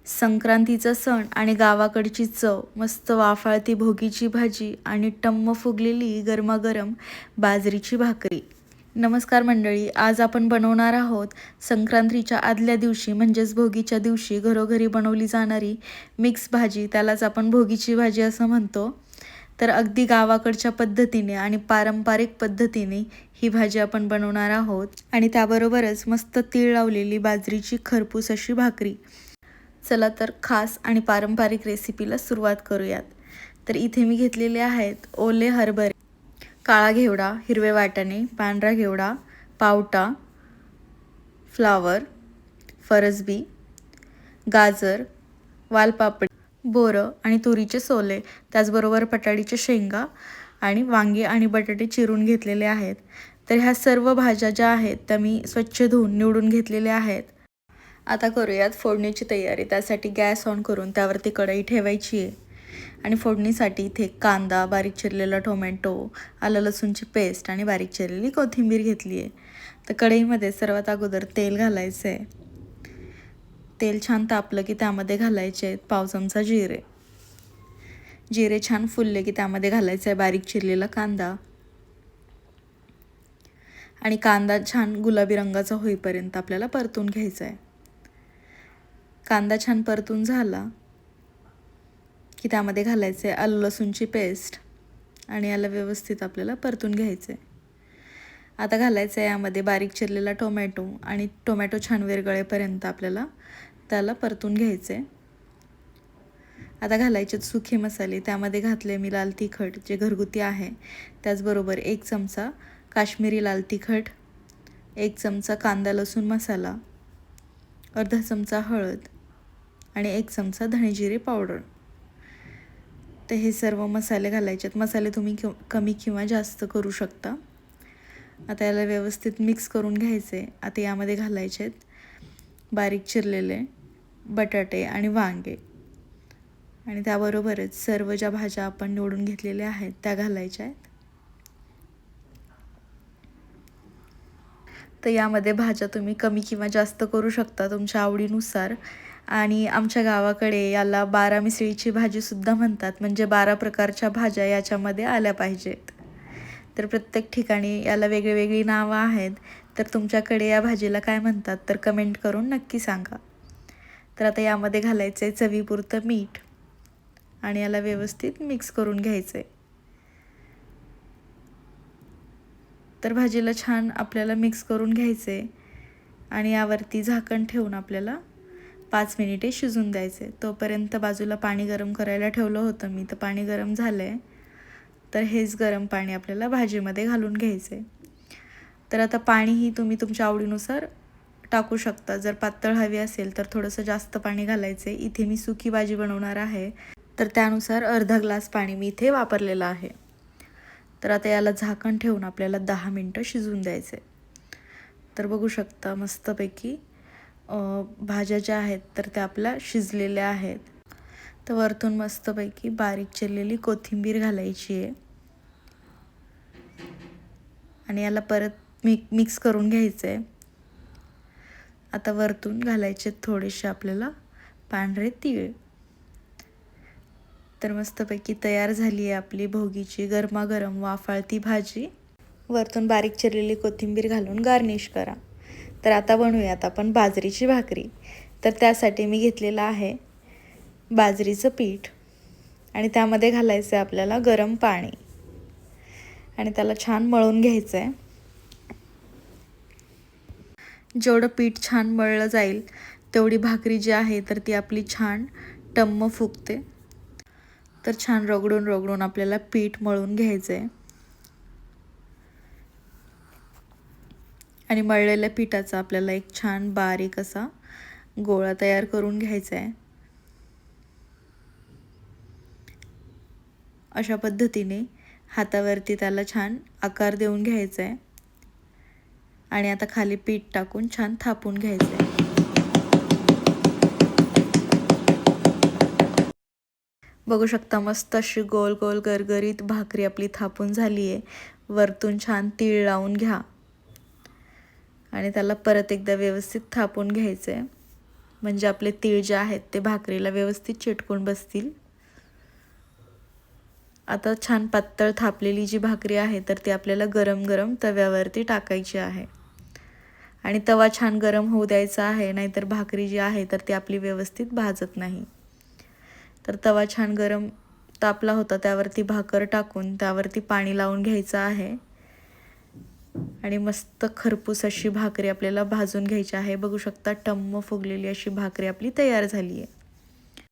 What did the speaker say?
संक्रांतीचा सण आणि गावाकडची चव, मस्त वाफाळती भोगीची भाजी आणि टम्म फुगलेली गरमागरम बाजरीची भाकरी. नमस्कार मंडळी, आज आपण बनवणार आहोत संक्रांतीच्या आदल्या दिवशी म्हणजेच भोगीच्या दिवशी घरोघरी बनवली जाणारी मिक्स भाजी. त्यालाच आपण भोगीची भाजी असं म्हणतो. तर अगदी गावाकडच्या पद्धतीने आणि पारंपरिक पद्धतीने ही भाजी आपण बनवणार आहोत आणि त्याबरोबरच मस्त तीळ लावलेली बाजरीची खरपूस अशी भाकरी. चला तर खास आणि पारंपरिक रेसिपीला सुरुवात करूयात. तर इथे मी घेतलेले आहेत ओले हरभरे, काळा घेवडा, हिरवे वाटाणे, पांढरा घेवडा, पावटा, फ्लावर, फरसबी, गाजर, वालपापडी, बोरं आणि तुरीचे सोले, त्याचबरोबर पटाडीचे शेंगा आणि वांगे आणि बटाटे चिरून घेतलेले आहेत. तर ह्या सर्व भाज्या ज्या आहेत त्या मी स्वच्छ धुवून निवडून घेतलेल्या आहेत. आता करूयात फोडणीची तयारी. त्यासाठी गॅस ऑन करून त्यावरती कढई ठेवायची आहे आणि फोडणीसाठी इथे कांदा, बारीक चिरलेला टोमॅटो, आलं लसूणची पेस्ट आणि बारीक चिरलेली कोथिंबीर घेतली आहे. तर कढईमध्ये सर्वात अगोदर तेल घालायचं आहे. तेल छान तापलं की त्यामध्ये घालायचे आहेत पाव चमचा जिरे. जिरे छान फुलले की त्यामध्ये घालायचं आहे बारीक चिरलेला कांदा आणि कांदा छान गुलाबी रंगाचा होईपर्यंत आपल्याला परतून घ्यायचा आहे. कांदा छान परतून झाला की त्यामध्ये घालायचे आलं लसूणची पेस्ट आणि याला व्यवस्थित आपल्याला परतून घ्यायचं आहे. आता घालायचं आहे यामध्ये बारीक चिरलेला टोमॅटो आणि टोमॅटो छान विरघळेपर्यंत आपल्याला त्याला परतून घ्यायचं आहे. आता घालायचे सुखे मसाले. त्यामध्ये घातले मी लाल तिखट जे घरगुती आहे, त्याचबरोबर 1 चमचा काश्मीरी लाल तिखट, 1 चमचा कांदा लसूण मसाला, अर्धा चमचा हळद आणि 1 चमचा धणे जिरे पावडर. तर हे सर्व मसाले घालायचे आहेत. मसाले तुम्ही कमी किंवा जास्त करू शकता. आता याला व्यवस्थित मिक्स करून घ्यायचे. आता यामध्ये घालायचे आहेत बारीक चिरलेले बटाटे आणि वांगे आणि त्याबरोबरच सर्व ज्या भाज्या आपण निवडून घेतलेल्या आहेत त्या घालायच्या आहेत. तर यामध्ये भाज्या तुम्ही कमी किंवा जास्त करू शकता तुमच्या आवडीनुसार. आणि आमच्या गावाकडे याला 12 मिसळीची भाजीसुद्धा म्हणतात, म्हणजे 12 प्रकारच्या भाज्या याच्यामध्ये आल्या पाहिजेत. तर प्रत्येक ठिकाणी याला वेगळी नावं आहेत. तर तुमच्याकडे या भाजीला काय म्हणतात तर कमेंट करून नक्की सांगा. तर आता यामध्ये घालायचं आहे चवीपुरतं मीठ आणि याला व्यवस्थित मिक्स करून घ्यायचं आहे. तर भाजीला छान आपल्याला मिक्स करून घ्यायचं आहे आणि यावरती झाकण ठेवून आपल्याला 5 मिनिटे शिजून द्यायचे. तोपर्यंत बाजूला पाणी गरम करायला ठेवलं होतं मी. तर पाणी गरम झालं आहे. तर हेच गरम पाणी आपल्याला भाजीमध्ये घालून घ्यायचं आहे. तर आता पाणीही तुम्ही तुमच्या आवडीनुसार टाकू शकता. जर पातळ हवी असेल तर थोडंसं जास्त पाणी घालायचं आहे. इथे मी सुकी भाजी बनवणार आहे, तर त्यानुसार अर्धा ग्लास पाणी मी इथे वापरलेलं आहे. तर आता याला झाकण ठेवून आपल्याला 10 मिनटं शिजवून द्यायचं आहे. तर बघू शकता मस्तपैकी भाज्या ज्या आहेत तर त्या आपल्या शिजलेल्या आहेत. तर वरतून मस्तपैकी बारीक चिरलेली कोथिंबीर घालायची आहे आणि याला परत मिक्स करून घ्यायचं आहे. आता वरतून घालायचे थोडेसे आपल्याला पांढरे तीळ. तर मस्तपैकी तयार झाली आहे आपली भोगीची गरमागरम वाफाळती भाजी. वरतून बारीक चिरलेली कोथिंबीर घालून गार्निश करा. तर आता बनवूयात आपण बाजरीची भाकरी. तर त्यासाठी मी घेतलेलं आहे बाजरीचं पीठ आणि त्यामध्ये घालायचं आहे आपल्याला गरम पाणी आणि त्याला छान मळून घ्यायचं आहे. जेवढं पीठ छान मळलं जाईल तेवढी भाकरी जी आहे तर ती आपली छान टम्म फुगते. तर छान रगडून आपल्याला पीठ मळून घ्यायचं आहे आणि मळलेल्या पिठाचा आपल्याला एक छान बारीक असा गोळा तयार करून घ्यायचा आहे. अशा पद्धतीने हातावरती त्याला छान आकार देऊन घ्यायचा आहे आणि आता खाली पीठ टाकून छान थापून घ्यायचं आहे. बघू शकता मस्त अशी गोल गोल गरगरीत भाकरी आपली थापून झाली आहे. वरतून छान तीळ लावून घ्या आणि त्याला परत एकदा व्यवस्थित थापून घ्यायचं आहे. म्हणजे आपले तीळ जे आहेत ते भाकरीला व्यवस्थित चिटकून बसतील. आता छान पातळ थापलेली जी भाकरी आहे तर ती आपल्याला गरम गरम तव्यावरती टाकायची आहे आणि तवा छान गरम होऊ द्यायचा आहे, नाहीतर भाकरी जी आहे तर ती आपली व्यवस्थित भाजत नाही. तर तवा छान गरम तापला होता, त्यावरती भाकर टाकून त्यावरती पाणी लावून घ्यायचं आहे आणि मस्त खरपूस अशी भाकरी आपल्याला भाजून घ्यायची आहे. बघू शकता टम्म फुगलेली अशी भाकरी आपली तयार झाली आहे.